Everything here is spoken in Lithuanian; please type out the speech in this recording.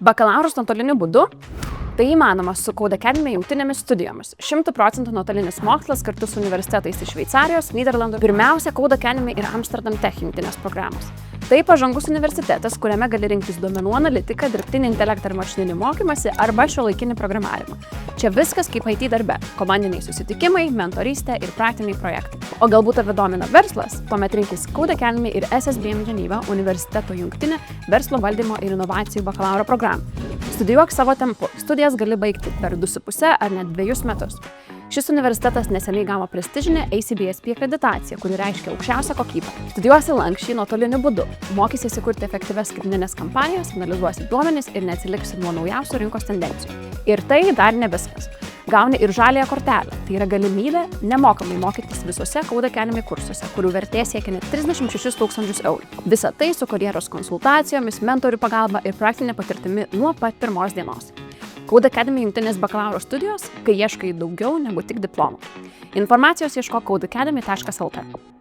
Bakalaurus nuotoliniu būdu tai įmanoma su Code Academy jungtinėmis studijomis. 100% nuotolinis mokslas kartu su universitetais iš Šveicarijos, Nyderlandų. Pirmiausia, Code Academy ir Amsterdam Tech jungtinės programos. Tai pažangus universitetas, kuriame gali rinktis duomenų analitiką, dirbtinį intelektą ir mašininį mokymąsi arba šiuolaikinį programavimą. Čia viskas kaip IT darbe – komandiniai susitikimai, mentorystė ir praktiniai projektai. O galbūt tave domina verslas? Tuomet rinkis Code Academy ir SSBM Geneva universiteto jungtinę verslo valdymo ir inovacijų bakalauro programą. Studijuok savo tempu. Studijas gali baigti per 2,5 ar net 2 metus. Šis universitetas neseniai gavo prestižinę ACBSP akreditaciją, kuri reiškia aukščiausią kokybę. Studijuosi lankščiai nuotoliniu būdu, mokysiesi kurti efektyvias skaitmeninės kampanijas, analizuosi duomenis ir neatsiliksi nuo naujausių rinkos tendencijų. Ir tai dar ne viskas. Gauni ir žaliąją kortelę, tai yra galimybė nemokamai mokytis visuose Code Academy kursuose, kurių vertė siekia net 36 000 eurų. Visa tai su karjeros konsultacijomis, mentorių pagalba ir praktinė patirtimi nuo pat pirmos dienos. Code Academy jungtinės bakalauro studijos, kai ieškai daugiau negu tik diplomų. Informacijos ieško codeacademy.lt.